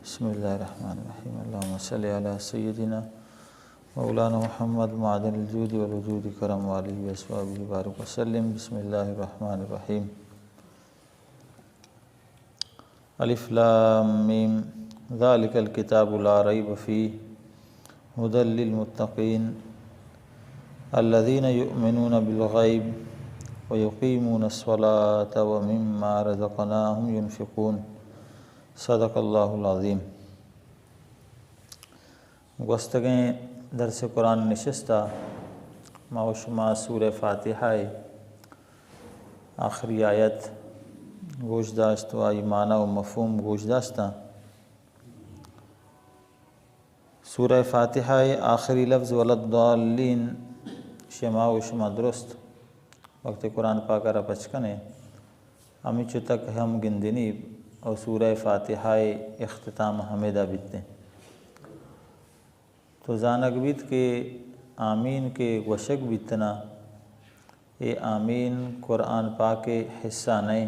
بسم اللہ الرحمن الرحیم اللہم صلی علی سیدنا مولانا محمد معدن الجود والوجود کرم والی وصحبہ بارک وسلم۔ بسم اللہ الرحمن الرحیم۔ الف لام میم ذالک الکتاب لا ریب فیہ ھدی للمتقین الذین یؤمنون بالغیب ویقیمون الصلاۃ ومما رزقناہم ینفقون۔ صدق اللہ العظیم۔ گفتگیں درس قرآن نشستہ ما و شما سورہ فاتحہ آخری آیت گوش داشت و آئی معنی و مفہوم گوش داشتہ۔ سورہ فاتحہ آخری لفظ ولدالین شما و شما درست وقت قرآن پاکہ پچکنے ہمیں چو تک ہم گندنی اور سورہ فاتحہ اختتام حمیدہ بیتے تو زانک بیت کے آمین کے وشک بیتنا اے آمین قرآن پاک حصہ نئے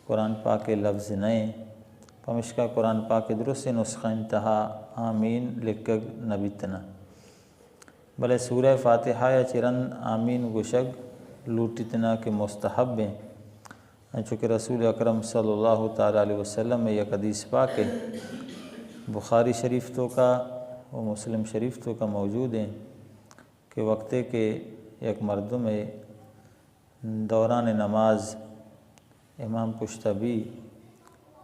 قرآن پاک لفظ نئے پمشکا قرآن پاک درست نسخہ انتہا آمین لکھگ نبیتنا بلے سورہ فاتحہ چرن آمین وشک لوٹتنا کے مستحب ہیں چونکہ رسول اکرم صلی اللہ تعالیٰ علیہ وسلم میں یک حدیث پاک ہے بخاری شریف تو کا و مسلم شریف تو کا موجود ہیں کہ وقتے کے ایک مردم دوران نماز امام پشتبی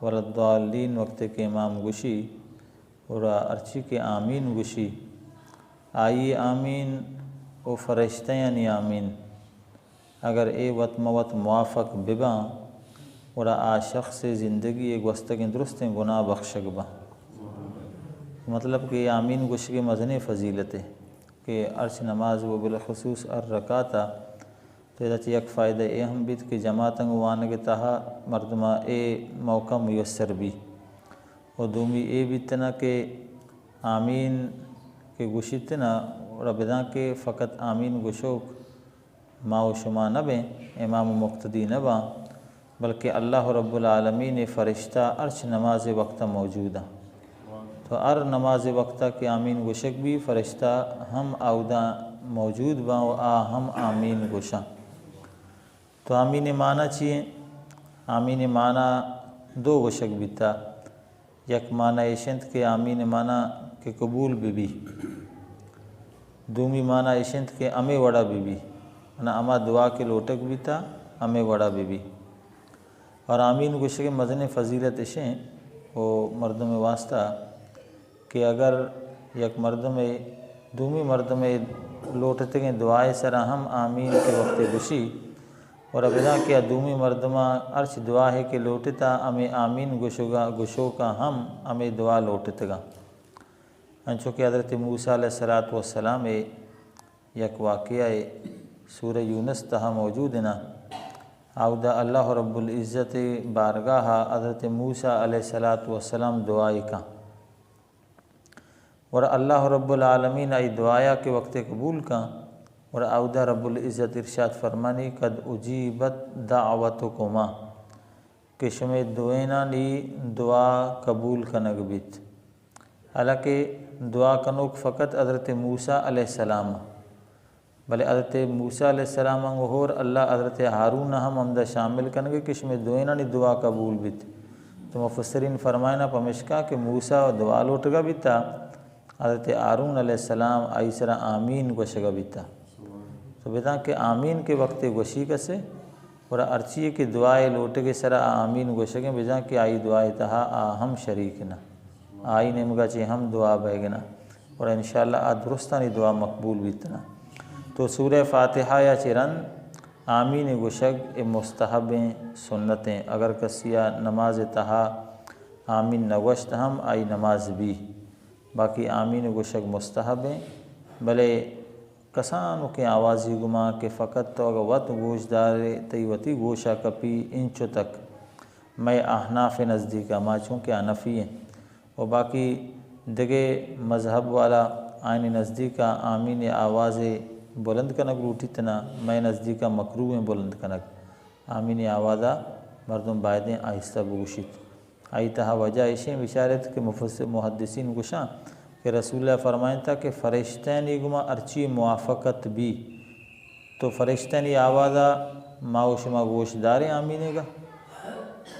ولدالین وقتے کے امام گشی اور ارچی کے آمین گشی آئی آمین و فرشتہ یعنی آمین اگر اے وط موت موافق ببا اور آ شخص زندگی ایک وستگیں درست گناہ بخشک با مطلب کہ آمین گوش کے مزن فضیلت ہے کہ عرش نماز و بالخصوص الرکعتا تو یہ یک فائدہ اے ہم بیت کہ جماعتنگ وانگ تہا مردمہ اے موقع میسر بھی اور دومی اے بیتنا کہ آمین کے گوشتنا اور بداں کے فقط آمین گوشوک ما و شما نہ بیں امام و مقتدی نہ باں بلکہ اللہ رب العالمین فرشتہ عرش نماز وقتہ موجودہ تو نماز وقتہ کے آمین گوشک بھی فرشتہ ہم آودہ موجود باں و ہم آمین گوشاں تو آمین معنی چیئے آمین معنی دو گوشک بیتا یک معنی ایشنت کے آمین معنی کے قبول بھی دومی معنی ایشنت کے امے وڑا بھی نا اما دعا کے لوٹک بھی تھا ہمیں وڑا بھی اور آمین گوشے کے مزن فضیلت اشیں وہ مردم واسطہ کہ اگر یک مردم دومی مردم لوٹتے گئے دعائے سرا ہم آمین کے وقت گشی اور ابدا کیا دومی مردمہ عرش دعا ہے کہ لوٹتا ہمیں آمین گشو کا ہم ہمیں دعا لوٹتے گا چونکہ حضرت موسیٰ علیہ السلام یک واقعہ سورہ یونس تہا موجود نا آودہ اللہ رب العزت بارگاہ حضرت موسیٰ علیہ السلام دعائی کا اور اللہ رب العالمین ای دعایا کے وقت قبول کا اور آودہ رب العزت ارشاد فرمانی قد اجیبت دعوتکما کہ شمی دوینا نی دعا قبول کنگ بیت حالانکہ دعا کنوک فقط حضرت موسیٰ علیہ السلام بلے حضرت موسیٰ علیہ السلام اور اللہ حضرت ہارون ہم امدہ شامل کنگے کہ شمی دوینا نی دعا قبول بیت تو مفسرین فرمائنا پمشکا کہ موسیٰ دعا لوٹگا بیتا حضرت ہارون علیہ السلام آئی سرا آمین گوشگا بیتا تو بیتا کہ آمین کے وقت گوشی کسے اور ارچی کی دعائے لوٹگے سرا آمین گوشگیں بیتا کہ آئی دعائے تہا ہم شریکنا آئی نمگا چی ہم دعا بیگنا اور انشاءاللہ درستانی دعا مقبول بیتنا تو سورہ فاتحہ یا چرن آمین گوشگ مستحبیں سنتیں اگر کسیا نماز تہا آمین نگوشت ہم آئی نماز بھی باقی آمین گوشگ مستحبیں بلے کسانوں کے آوازی گما کہ فقط تو اگر وط گوش دارے تیوتی گوشا کپی انچو تک میں احناف نزدیکا ما چونکہ حنفی ہیں اور باقی دگے مذہب والا آئین نزدیکا آمین آواز بلند کنک روٹی تنا میں نزدیکا مکروہ بلند کنک آمین آوازہ مردم بائدیں آہستہ بگوشت آئی تہا وجہ اشیں بشارت کے محدثین گشاں کہ رسول اللہ فرمائیں تھا کہ فرشتینی گما ارچی موافقت بھی تو فرشتینی آوازہ ماوشما گوش دارے آمینے گا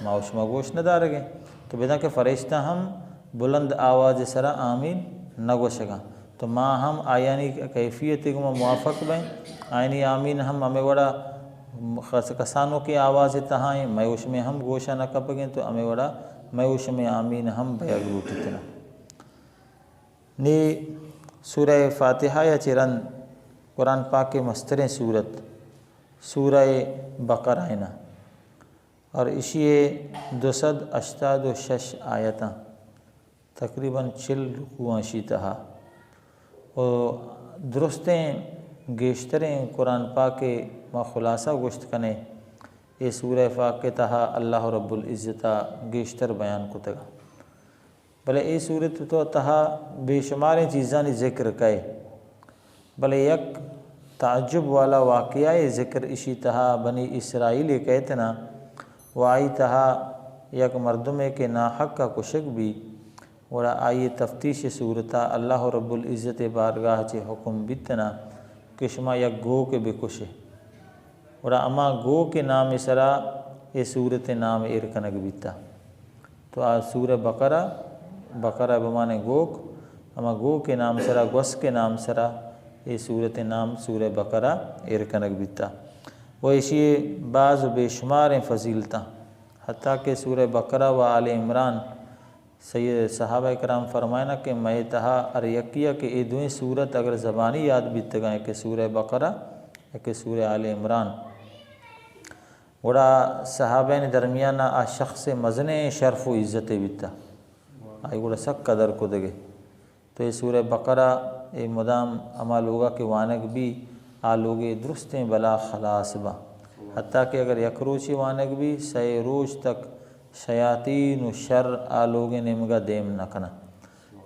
ماوشما گوش نہ دارے گے تو بیدا کہ فرشتہ ہم بلند آواز سرا آمین نہ گوشگا تو ماں ہم آیانی کیفیت گما موافق بیں آئینی آمین ہم ہمیں وڑا کسانوں کی آواز تہائیں میوش میں ہم گوشہ نہ کپگیں تو ہمیں وڑا میوش میں آمین ہم بیگ لوٹتنا نی سورہ فاتحہ یا چرن قرآن پاک کے مستریں صورت سورہ بقرہ ہے نا اور اسی 286 آیتاں تقریباً 40 رکوعاں شیتہا اور درستیں گیشتریں قرآن پاک کے ما خلاصہ گوشت کنے یہ سورہ پاک کے تہا اللہ رب العزتہ گیشتر بیان کو تگا بلے یہ صورت تو تہا بے شماریں چیزانی ذکر کئے بلے یک تعجب والا واقعہ ذکر اسی تہا بنی اسرائیل کہتے نا وہ آئی تہا یک مردمے کے ناحق کا کشک بھی اور آئی تفتیش صورتہ اللہ رب العزت بارگاہ چے حکم بیتنا کشما یک گو کے بے کشے اور اما گو کے نام سرا یہ صورت نام ارکنگ بیتا تو آج سورہ بقرہ بمانے گوک اما گو کے نام سرا گوس کے نام سرا یہ صورت نام سورہ بقرہ ارکنگ بیتا وہ اسی بعض بے شمار فضیلتاں حتیٰ کہ سورہ بقرہ و آل عمران سید صحابہ کرام فرمائنا کہ میں تہا اریکیہ کہ یہ دوئیں صورت اگر زبانی یاد بیت گئے کہ سورہ بقرہ یا کہ سورہ آل عمران وڑا صحابہ نے درمیانہ آ شخص مزنے شرف و عزت بیتا آئی وڑا سک قدر کو دگے تو یہ سورہ بقرہ یہ مدام اما لوگا کے وانک بھی آ لوگے درستیں بلا خلاص با حتیٰ کہ اگر یک روچی وانک بھی سی روز تک شیاطین و شر آ لوگے نمگا دیم نہ کنا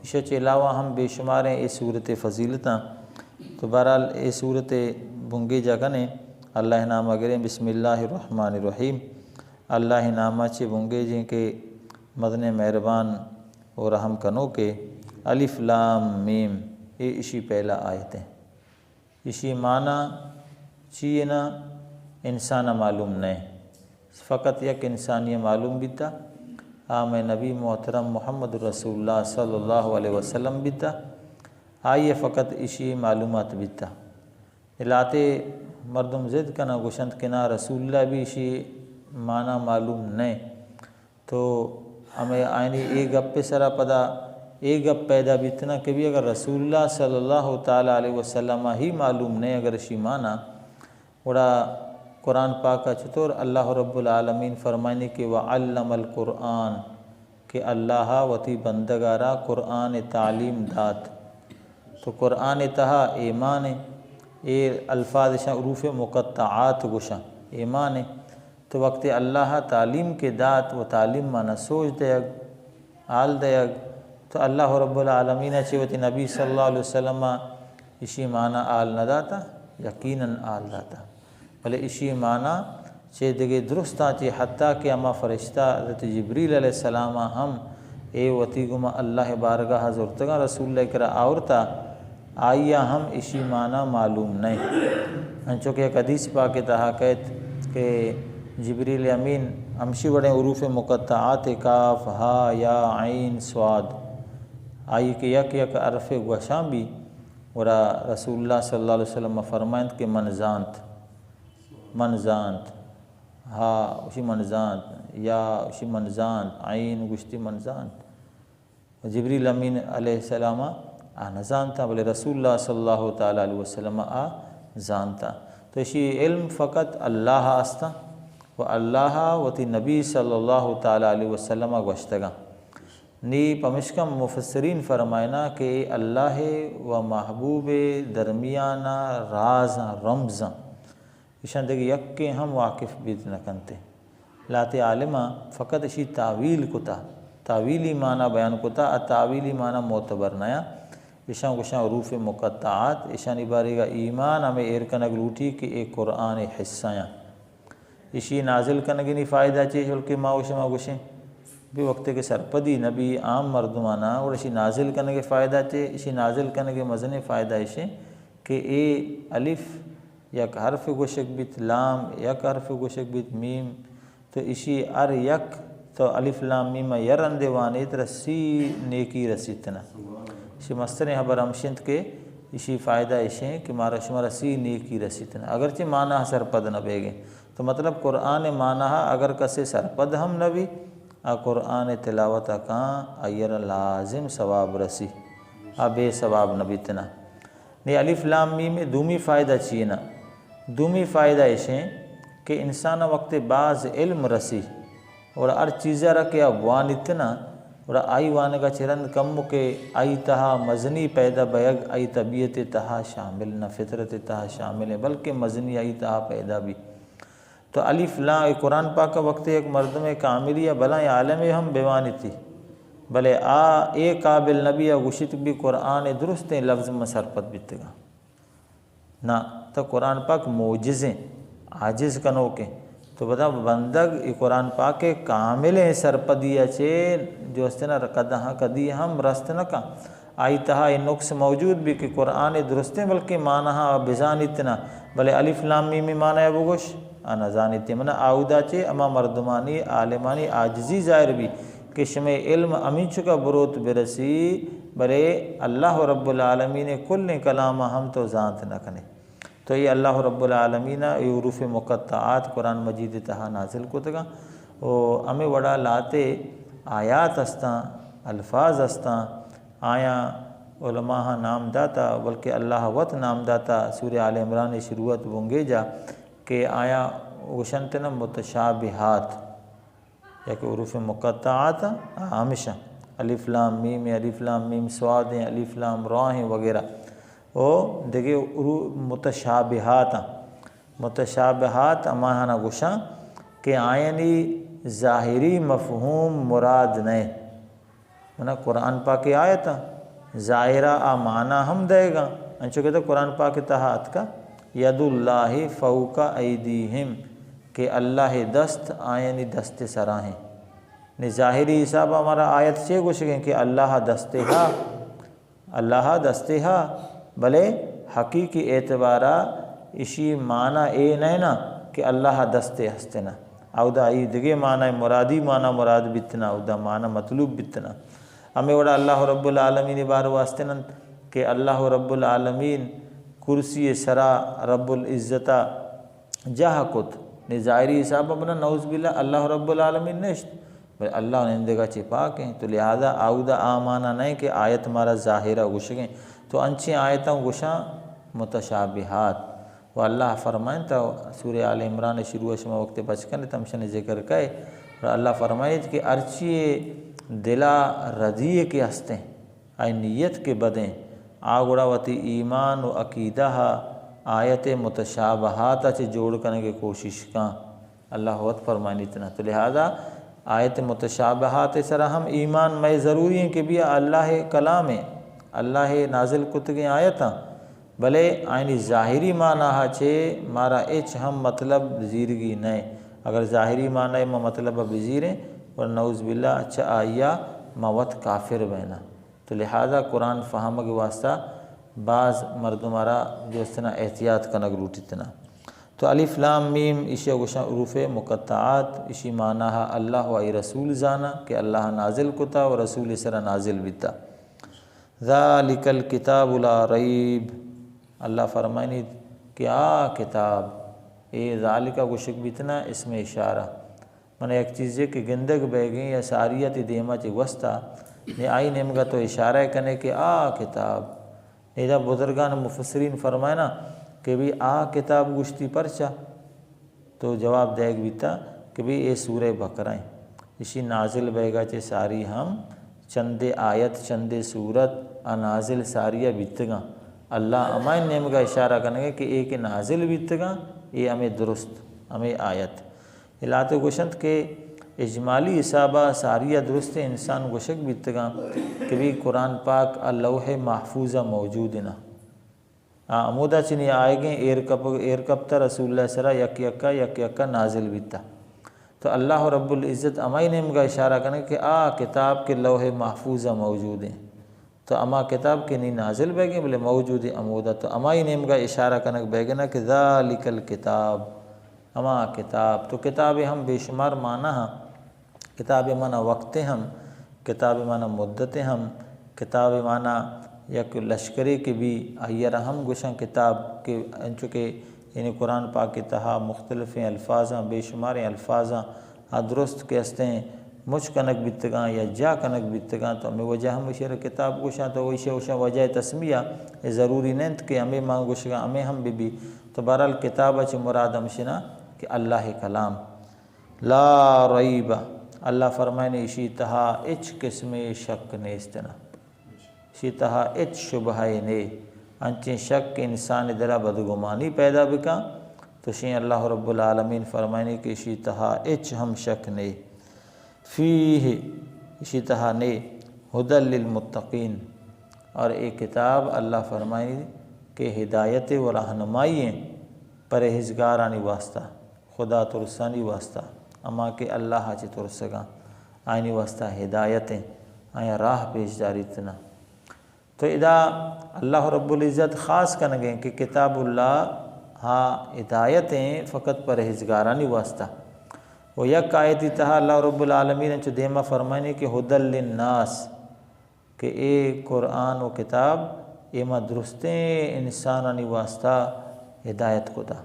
اس کے علاوہ ہم بے شماریں یہ صورت فضیلتاں تو بہرحال یہ صورت بنگی جگنے اللہ نام اگریں بسم اللہ الرحمن الرحیم اللہ نامہ چے بنگے جن کے مدن مہربان و رحم کنو کے الف لام میم یہ اسی پہلا آیتیں اسی معنی چیئے نا انسانہ معلوم نہیں فقط یک انسانی معلوم بیتا میں نبی محترم محمد رسول اللہ صلی اللہ علیہ وسلم بیتا آئیے فقط اسی معلومات بیتا علاتے مردم زد کنا گوشند کنا رسول اللہ بھی اسی معنی معلوم نہیں تو ہمیں آئینی ایک گپ پہ سرا پدا ایک گپ پیدا بیتنا کہ بھی اگر رسول اللہ صلی اللہ تعالیٰ علیہ وسلم ہی معلوم نہیں اگر اسی معنی وڑا قرآن پاک کا چطور اللہ رب العالمین فرمائنے کہ وَعَلَّمَ القرآن کہ اللہ وتی بندگارا قرآن تعلیم دات تو قرآن تہا ایمان اے الفاظ شاہ عروف مقطعات گشاں ایمان تو وقت اللہ تعلیم کے دات و تعلیم مانا سوچ دیگ آل دیگ تو اللہ رب العالمین چوتی نبی صلی اللہ علیہ وسلم اسی معنی آل نہ داتا یقیناً آل داتا بلے اسی معنی چے دگے درستاں چے حتیٰ کہ اما فرشتہ حضرت جبریل علیہ السلام ہم اے وتی گما اللہ بارگاہ حضرتگاں رسول اللہ کرا آورتا آئیا ہم اسی معنی معلوم نہیں انچو کہ ایک حدیث پاک تہا کہت کہ جبریل امین ہمشی بڑے عروف مقطعات کاف ہا یا عین صاد آئی کہ یک یک عرف گوشاں بھی ورا رسول اللہ صلی اللہ علیہ وسلم فرمائند کہ منزانت ہا اسی منزانت یا اسی منزانت عین گشتی منزانت جبریل امین علیہ السلام نہ زانتا بلے رسول اللہ صلی اللہ تعالیٰ علیہ وسلم زانتا تو اسی علم فقط اللہ آستا و اللہ وتی نبی صلی اللہ تعالیٰ علیہ وسلم گوشتگا نی پمشکم مفسرین فرمائنا کہ اللہ و محبوب درمیانہ راز رمزاں اشان دیکھ یک کے ہم واقف بیت نہ کنتے لاتے عالمہ فقط اسی تعویل کتا تعویلی معنی بیان کتا تعویلی معنی معتبر نیا اشان کشان عروف مقطعات اشان بارے گا ایمان ہمیں ارکنگ لوٹی کہ ایک قرآن حصیاں اسی نازل کنگی نہیں فائدہ چیز بلکہ ماں وشما گشیں بھی وقت کے سرپدی نبی عام مردمانہ اور اسی نازل کرنے کے فائدہ چے اسی نازل کرنے کے مزنے فائدہ اسے کہ اے الف یک حرف گوشک بیت لام یک حرف گوشک بیت میم تو اسی ار یک تو الف لام میم یر اندے وانیت رسی نیکی رسیتنا اسی مستر حبر ہمشند کے اسی فائدہ اسے کہ مارا شمارا سی نیکی رسیتنا اگرچہ معنی سرپد نہ بیگے تو مطلب قرآن معنی اگر کسے سرپد ہم نبی قرآن تلاوت کان ایر لازم ثواب رسی بے ثواب نبیتنا نہیں الف لام میم دومی فائدہ چینا دومی فائدہ اسے کہ انسان وقت بعض علم رسی اور ہر چیزیں رکھے وان اتنا اور آئی وان کا چرند کم کے آئی تہا مزنی پیدا بیگ آئی طبیعت تہا شامل نہ فطرت تہا شامل ہے بلکہ مزنی آئی تہا پیدا بھی تو الف لام قرآن پاک کا وقت ایک مردم کاملی یا بلا عالم ہم بیوانی تھی بلے اے قابل نبی گشت بھی قرآن درست لفظ میں سرپت بیتگا نہ تو قرآن پاک معجزیں عاجز کنو کے تو بتا بندگ قرآن پاک کے کامل سرپدیا چے جو استنا رکدہاں کدی ہم رستنا کا آئی تہا یہ نقص موجود بھی کہ قرآن درست بلکہ معنی بزان اتنا بلے الف لام میم معنی ابو گوش انا زانتی منہ آؤدا چے اما مردمانی عالمانی عاجزی ظاہر بھی کہ شمع علم امین چکا بروت برسی بلے اللہ رب العالمین کل کلام ہم تو زانت نہ کنے تو یہ اللہ رب العالمین یہ حروف مقطعات قرآن مجید تہا نازل کو تگا اور ہمیں وڑا لاتے آیات استاں الفاظ استاں آیا علماء نام داتا بلکہ اللہ وط نام داتا سورہ آل عمران شروعت بونگے جا کہ آیا وشنتنا متشابہات یا کہ حروف مقطعات ہمیشہ الف لام میم صاد ہیں الف لام را ہیں وغیرہ او دیکھے متشابہات اماہانا گشاں کہ آئینی ظاہری مفہوم مراد نہیں منہ قرآن پاک آیتا ظاہرہ معنی ہم دے گا انچو کہتا قرآن پاک تحات کا ید اللہ فوق ایدیہم کہ اللہ دست آئینی دست سراہیں نے ظاہری حساب ہمارا آیت سے گوشگیں کہ اللہ دستہا بلے حقیقی اعتبارہ اسی معنی اے نینا کہ اللہ دست ہستنا اودا ای دگے معنی مرادی معنی مراد بتنا اودا معنی مطلوب بتنا ہمیں وڑا اللہ رب العالمین بار واسطنا کہ اللہ رب العالمین کرسی سرا رب العزتہ جہاں کت نے ظاہری حساب اپنا نعوذ باللہ اللہ رب العالمین نشت بھئی اللہ نندگا چپاک ہیں تو لہذا آؤدا آمانا نہیں کہ آیت مارا ظاہرہ گشگیں تو انچی آیتاں گشاں متشابہات و اللہ فرمائیں تا سورہ آل عمران شروع شما وقت بچکن تمشن ذکر کہے اور اللہ فرمائیں کہ ارچی دلا رضیے کے ہستیں آئی نیت کے بدیں آگڑا وتی ایمان و عقیدہ آیت متشابہات سے جوڑ کرنے کی کوشش کاں اللہ وقت فرمائیں اتنا تو لہذا آیت متشابہات سرا ہم ایمان میں ضروری ہیں کہ بھی اللہ کلام ہے اللہ نازل کتگیں آیتاں بلے آئینی ظاہری معنی چھے مارا ایچ ہم مطلب زیرگی نہیں اگر ظاہری معنی میں مطلب بزیریں اور نعوذ باللہ اچھا آئیا موت کافر بہنا تو لہذا قرآن فہم کے واسطہ بعض مردمارا جو اس طرح احتیاط کنگ روٹیتنا تو الف لام میم اسی گشاں حروف مقطعات اسی معنی اللہ و ای رسول زانا کہ اللہ نازل کتا و رسول سرا نازل بیتا ذالک الکتاب لا ریب اللہ فرمائنی کہ کتاب اے ذالکہ گشک بیتنا اس میں اشارہ من ایک چیز ہے کہ گندگ بہ گئیں یا ساریت دیما چی وسطا نے آئی نمگا تو اشارہ کنے کہ کتاب ایدہ بزرگان مفسرین فرمائنا کہ بھی کتاب گشتی پرچا تو جواب دے بیتا کہ بھی اے سورہ بقرہ اسی نازل بہ گا چے ساری ہم چند آیت چند سورت نازل ساریہ بیتگا اللہ امائن نمگا اشارہ کرنے کہ ایک نازل بیتگا یہ ہمیں درست ہمیں آیت علات گوشت کے اجمالی حسابہ ساریہ درست انسان گوشک بیتگا کہ بھی قرآن پاک اللوح محفوظہ موجود نا عمودہ چنی آئے گئیں ایر کپتا رسول اللہ سرا یک یکا نازل بیتا تو اللہ رب العزت امائی نیم کا اشارہ کرنے کہ کتاب کے لوح محفوظہ موجود ہیں، تو اما کتاب کے نہیں نازل بیگیں بلے موجود عمودہ، تو امائی نیم کا اشارہ کرنے بیگنا کہ ذالک الکتاب، اما کتاب، تو کتاب ہم بے شمار معنی ہاں، کتاب معنی وقت ہم، کتاب معنی مدت ہم، کتاب معنی یک لشکری کے بھی آئیر ہم گوشن کتاب کے انچکہ یعنی قرآن پاک کے تہا مختلف الفاظاں بے شمار الفاظاں درست کے ہستیں مجھ کنک بیتگاں یا جا کنک بیتگاں، تو ہمیں وجہ ہم اشیر کتاب گوشاں تو ویشے وشاں وجہ تسمیہ یہ ضروری نہیں کہ ہمیں ماں گوشگاں ہمیں ہم بھی تو بہرحال کتاب اچھ مراد ہمشنا کہ اللہ کلام لا ریب، اللہ فرمائنے اسی تہا اچ قسم شک نیستنا، اسی تہا اچ شبہ نے انچیں شک انسان درہ بدگمانی پیدا بکا، تو شیں اللہ رب العالمین فرمائنے کہ اسی تہا اچ ہم شک نے فیہ، اسی تہا نے ہدی للمتقین، اور ایک کتاب اللہ فرمائنے کہ ہدایت و رہنمائی ہیں پرہیزگارانی واسطہ، خدا ترسانی واسطہ، اما کہ اللہ چی ترسگاں آئینی واسطہ ہدایتیں آئیں راہ پیش جاری تنا، تو ادا اللہ رب العزت خاص کنگیں کہ کتاب اللہ ہدایتیں فقط پرہیزگارانی واسطہ، وہ یک آیتی تہا اللہ رب العالمین نے دیما فرمائنے کہ ہدی للناس، کہ اے قرآن و کتاب ایما درستیں انسانانی واسطہ ہدایت کو دا،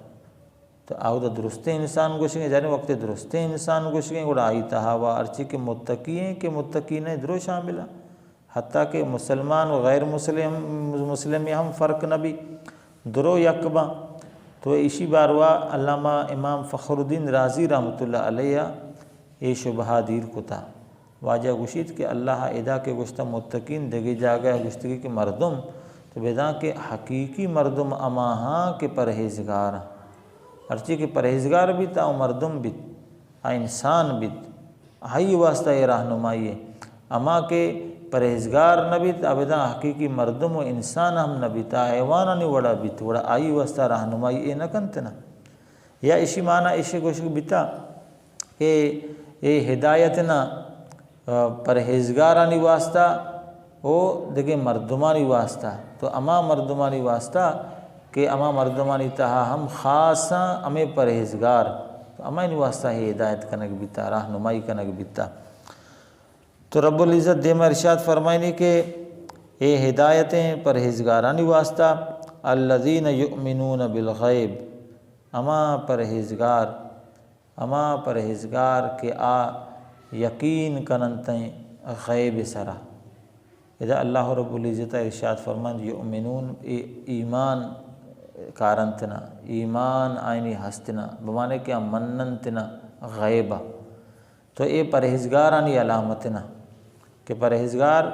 تو آؤ درستیں انسان گوشیں جانے وقت درستیں انسان گوشیں گوڑا آئی تہا و ارچی کے متقی ہیں کہ متقین درو شاملہ، حتیٰ کہ مسلمان و غیر مسلم ہم فرق نبی درو یکباں، تو اسی باروا علامہ امام فخر الدین رازی رحمۃ اللہ علیہ یہ شبہ دیر کتا واجہ گوشید کہ اللہ ادا کے گشتہ متقین دگی جاگہ گشتگی کے مردم، تو بیداں کہ حقیقی مردم اما ہاں کہ پرہیزگار، ہرچی کہ پرہیزگار بھی تا مردم بھی انسان بھی آئی واسطہ یہ رہنمائی ہے، اما کہ پرہیزگار نبیت ابدا حقیقی مردم و انسان ہم نبیتا حیوانہ نہیں وڑا بیت وڑا آئی واسطہ رہنمائی اے نہ کنتنا، یا اسی معنی اسے کوشک بیتا کہ اے ہدایتنا پرہیزگارانی واسطہ او دیکھیں مردمانی واسطہ، تو اما مردمانی واسطہ کہ اما مردمانی تہا ہم خاصاں ہمیں پرہیزگار، تو اما ان واسطہ ہی ہدایت کنک بیتا رہنمائی کنک بیتا، تو رب العزت دیما ارشاد فرمائنی کہ اے ہدایتیں پرہیزگارانی واسطہ الذین یؤمنون بالغیب، اما پرہیزگار کہ یقین کننتیں غیب سرا، اذا اللہ رب العزت ارشاد فرمائن یؤمنون ایمان کارنتنا، ایمان آئینی ہستنا بمانے کہ مننتنا غیبہ، تو اے پرہیزگارانی علامتنا کہ پرہیزگار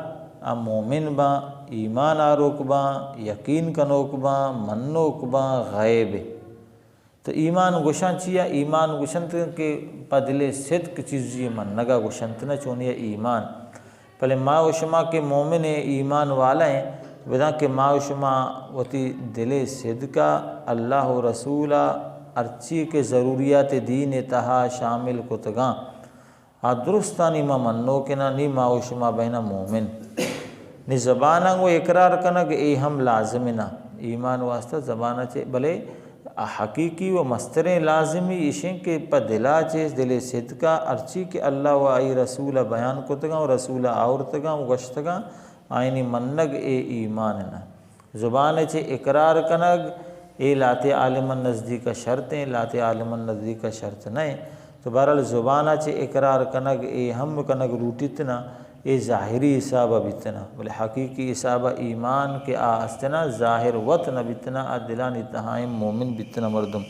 مومن با ایمان آروک با یقین کنوک با منوک با غیب، تو ایمان گوشن چیا ایمان گوشنت کہ پدل صدق چیزی منگا گوشنتنا چونی ایمان، پہلے ما و شما کے مومن ایمان والا ہیں بدا کہ ما و شما وتی دل صدقہ اللہ و رسولہ ارچی کے ضروریات دین تہا شامل کتگاں درستانی ما منو کنا نی ما و شما بہنا مومن نی زبانہ وہ اقرار کنا کہ اے ہم لازمنا ایمان واسطہ زبانہ چے بلے حقیقی و مستریں لازمی اشیں کے پا دلا چیز دل صدقہ ارچی کہ اللہ و آئی رسولہ بیان کتگاں و رسولہ آورتگاں و گشتگاں آئینی منگ اے ایماننا، زبان چے اقرار کنگ اے لاتے عالمن نزدیک شرطیں لاتے عالمن نزدیک شرط نہیں، تو بہرحال زبانہ چے اقرار کنگ اے ہم کنگ روٹیتنا اے ظاہری حسابہ بیتنا، بلے حقیقی حسابہ ایمان کے آستنا ظاہر وط نبیتنا دلانی تہائیں مومن بیتنا مردم،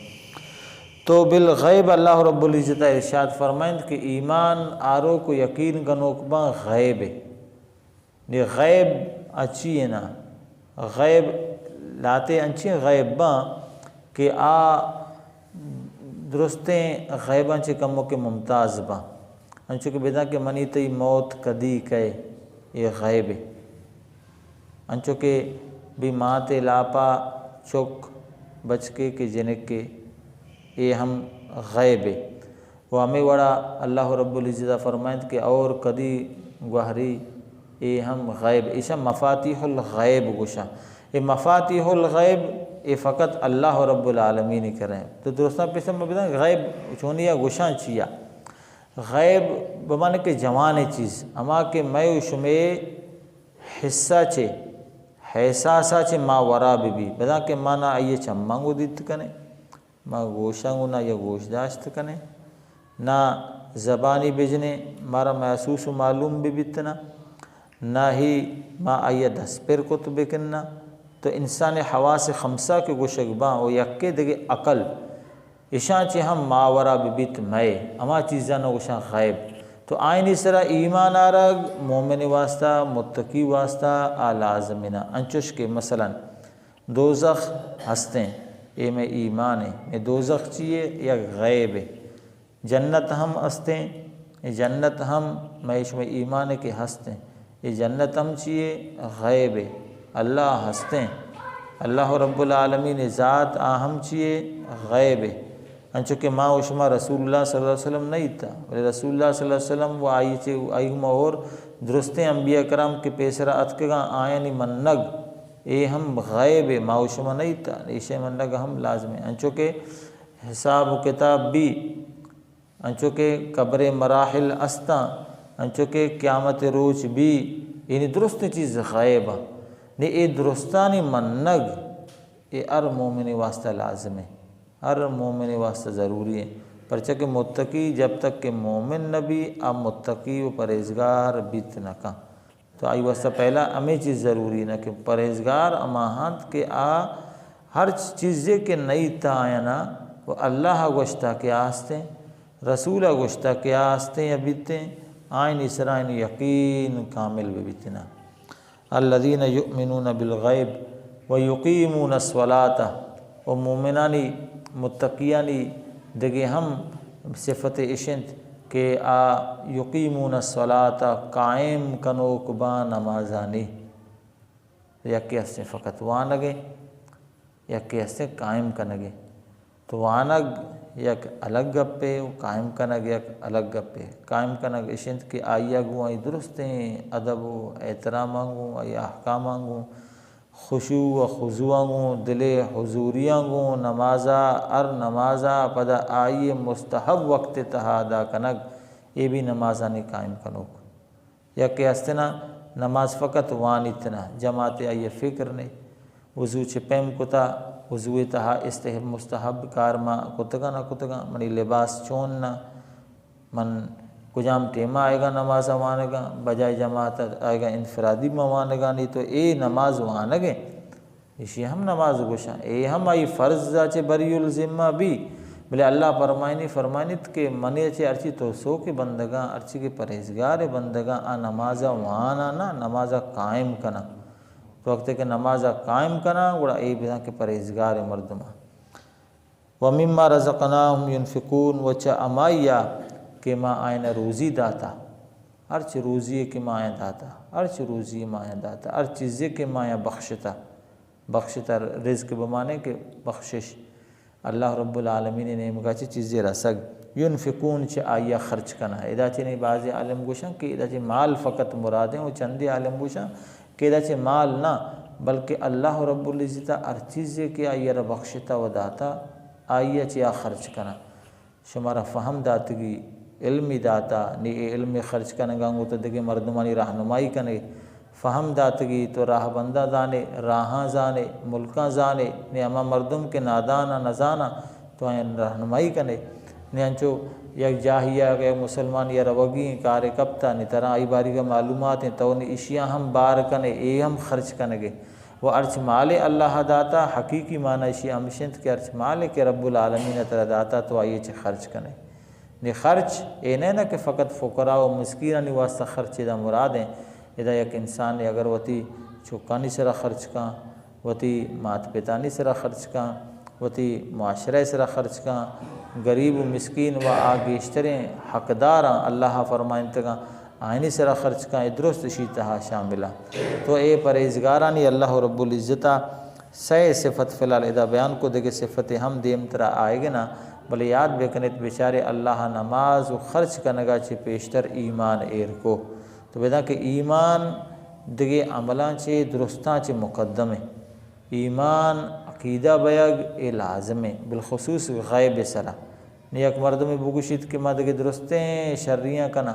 تو بالغیب اللہ رب العزت ارشاد فرمائند کہ ایمان آرو کو یقین گنوکباں غیب ہے، یہ غیب اچھی ہے نا، غیب لاتے انچی غیب باں کہ درستیں غیباں چے کموں کے ممتاز باں، انچو کہ بیدا کہ منی تی موت کدی کہے یہ غیب ہے، انچو کہ بھی ماتے لاپا چک بچ کے جنک کے یہ ہم غیب ہے، وہ ہمیں وڑا اللہ رب العزت فرمائند کہ اور کدی گوہری اے ہم غیب ایشا مفاتیح الغیب گوشا، یہ مفاتیح الغیب یہ فقط اللہ رب العالمین ہی کریں۔ تو دوستاں پیسے میں بتائیں غیب چونیا گوشاں چیا غیب بمانے کہ جوان چیز اما کہ میں شمے حصہ چے حساسا چے ما ورا بھی بدا کہ مانا آئیے چمانگو دیت کنے ما گوشانگو نہ یا گوش داشت کنے نہ زبانی بجنے مارا محسوس و معلوم بھی بیتنا نہ ہی ما آئیے دس پیر کو تو بکننا۔ تو انسان حواس خمسہ کے گوشک باں و یکے دگے عقل اشان چے ہم ماورا بیت میں اما چیزاں نہ گوشاں غیب۔ تو آئینی سرا ایمان آرگ مومن واسطہ متقی واسطہ لازمنا انچوش کے مثلا دوزخ ہستیں اے میں ایمان ہے میں دوزخ چیئے یا غیب ہے، جنت ہم ہستیں یہ جنت ہم میں اس میں ایمان کے ہستیں یہ جنت ہم چیئے غیب ہے، اللہ ہستیں اللہ رب العالمین ذات آہم چیئے غیب ہے۔ انچونکہ ماں اشما رسول اللہ صلی اللہ علیہ وسلم نہیں تھا رسول اللہ صلی اللہ علیہ وسلم وہ آئی اور درستیں انبیاء کرام کے پیسرا اتکگاں آئینی منگ اے ہم غیب ہے ماں اشما نہیں تھا ایشے منگ ہم لازم ہے۔ انچونکہ حساب و کتاب بھی انچونکہ قبر مراحل استا انچونکہ قیامت روچ بھی یعنی درست چیز غیب نہیں اے درستانی منگ اے ار مومن واسطہ لازم ہے ہر مومن واسطہ ضروری ہے، پرچہ کہ متقی جب تک کہ مومن نبی اب متقی و پرہیزگار بیت نہ کہاں تو آئی واسطہ پہلا ہمیں چیز ضروری نہ کہ پرہیزگار اماہانت کے ہر چیزے کے نئی تا آیا نا وہ اللہ گوشتہ کے آستیں رسول گوشتہ کے آستیں یا بیتیں آئین اسرائین یقین کامل بھی بیتنا۔ الذین یؤمنون بالغیب و یقیمون الصلاۃ و مومنانی متقیانی دگے ہم صفت اشنت کہ یقیمون الصلاۃ قائم کنوک با نمازانی یکی ہستے فقط وانگے یکی ہستے قائم کنگے تو وانگ یک الگ گپے قائم کنگ یک الگ گپے قائم کنگ اشنت کہ آئیا گو آئی درستیں ادب و احترام گو آئی احکام گو خشوع و خضوع گو دل حضوریاں گو نمازہ ار نمازہ پدا آئیے مستحب وقت تہادا کنگ یہ بھی نمازانی قائم کنوک یا کہ ہستنا نماز فقط وان اتنا جماعت آئیے فکر نہیں وضو چپیم کتا وضو تہا استحب مستحب کارما کتگا نہ کتگا منی لباس چوننا من کجام ٹیمہ آئے گا نماز وانگا بجائے جماعت آئے گا انفرادی موانگا نہیں تو اے نماز وانگے اسی ہم نماز گوشاں اے ہم آئی فرض چے بری الذمہ بھی بلے اللہ فرمائنیت کہ منی چے ارچی تو سو کے بندگاں ارچی کے پرہیزگار بندگاں نمازہ وانا نا نمازہ قائم کنا تو وقت کہ نمازہ قائم کنا گوڑا اے بیداں کے پرہیزگار مردمہ وَمِمَّا رَزَقْنَاهُمْ يُنْفِقُونَ وچا امائیا کہ ماں آئین روزی داتا ارچ روزی کے ماں آئین داتا ارچ روزی ماں آئین داتا ارچ چیزے کے ماں آئین بخشتا رزق بمانے کے بخشش اللہ رب العالمین نے مگاچی چیزیں رسگ ينفقون چے آئیا خرچ کنا ادا چے نہیں بعض عالم گوشاں کہ ادا چے مال فقط مرادیں وہ چندی عالم گوشاں کہ ادا چے مال نہ بلکہ اللہ رب العزت ار چیزے کے آئیا بخشتا و داتا آئیا چے خرچ کنا شمارا فہم داتگی علمی داتا نی علم خرچ کنگا گو تو دیکھے مردمانی رہنمائی کنے فہم داتگی تو راہ بندہ دانے راہاں زانے ملکاں زانے نی اما مردم کے نادانا نزانا تو آئین رہنمائی کنے نی انچو یک جاہیہ یا مسلمان یا روگی کارے کبتا نی طرح آئی باری کا معلومات ہیں تو نی اشیاں ہم بار کنے اے ہم خرچ کنگے وہ ارچ مال اللہ داتا حقیقی معنی اشیاء ہمشنت کے ارچ مال کے رب العالمین ترہ داتا تو آئیے چھ خرچ کنے نی خرچ اے نہیں کہ فقط فقراء و مسکینانی واسطہ خرچ دا مراد ہیں ادا یک انسان نے اگر وتی چکانی سرا خرچ کاں وتی مات پتانی سرا خرچ کاں وتی معاشرہ سرا خرچ کاں غریب و مسکین و آگیشتریں حقداراں اللہ فرمائن تگاں آئینی سرا خرچ کاں درست شیطہا شاملہ تو اے پرہیزگارانی اللہ رب العزتہ سے صفت فلال ادا بیان کو دیکھے صفت ہم دیم ترہ آئے گے نا بلے یاد بکنت بیچارے اللہ نماز و خرچ کنگا چے پیشتر ایمان ایر کو تو بیدا کہ ایمان دگے عملان چے درستان چے مقدم ہے ایمان عقیدہ بیگ اے لازم ہے بالخصوص غیب سرا نیک مردم بگوشید کہ ما دگے درستیں شریاں کنا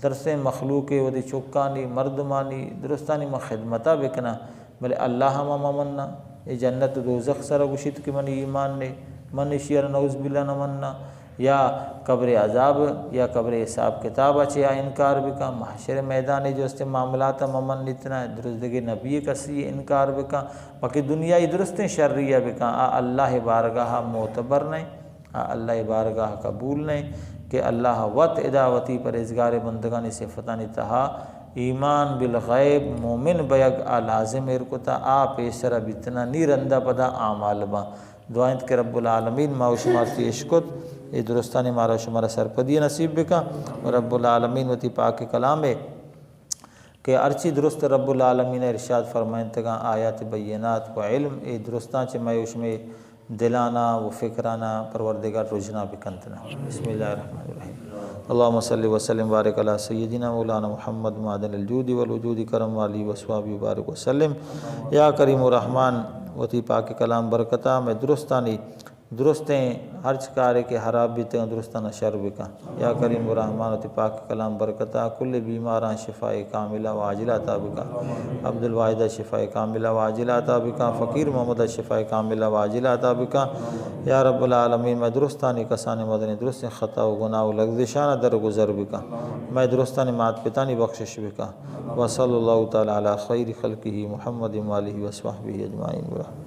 درستیں مخلوق ودی چکانی مردمانی درستانی ما خدمتا بکنا بلے اللہ ما مننا اے جنت دوزخ سرا گوشید کہ من ایمان نے من شیر نعوذ باللہ نمنا یا قبر عذاب یا قبر حساب کتاب اچھے انکار بکا محشر میدان جو اس معاملات ممن اتنا درستگی نبی کسی انکار بکا باقی دنیای درستیں شرعیہ بکا اللہ بارگاہ معتبر نہیں اللہ بارگاہ قبول نہیں کہ اللہ وط اداوتی پرہیزگار بندگانی صفتانی تہا ایمان بالغیب مومن بیگ لازم ارکتا پیسرہ بتنا نیرندہ پدا اعمال با دعائیں کہ رب العالمین ما و شمارتی عشقت اے درستانی مارا شمارا سرپدی نصیب بکا اور رب العالمین وتی پاک کلام ہے کہ ارچی درست رب العالمین ارشاد فرمائیں تگا آیات بینات و علم اے درستان چے مایوش میں دلانا و فکرانا پروردگار رجنا بکنتنا بسم اللہ الرحمن الرحیم اللہم صلی وسلم بارک علی سیدنا مولانا محمد معدن الجود والوجود کرم والی وصحابہ بارک وسلم یا کریم الرحمن وتی پاک کلام برکتا میں درستانی درستیں ہر چکارے کے حراب بھی تیں درستانہ شر بکا یا کریم الرحمن وتی پاک کلام برکتا کل بیماران شفاء کاملہ و عاجلہ عطا بکا عبد الواحدہ شفاء کاملہ و عاجلہ عطا بکا فقیر محمد شفاء کاملہ و عاجلہ عطا بکا یا رب العالمین میں درستانی کسانی مدنی درست خطا و گناہ و لغزشانہ در گزر بکا میں درستانی مات پتانی بخشش بکا وصلی اللہ تعالی علی خیر خلقہ محمد و آلہ و صحبہ اجمعین.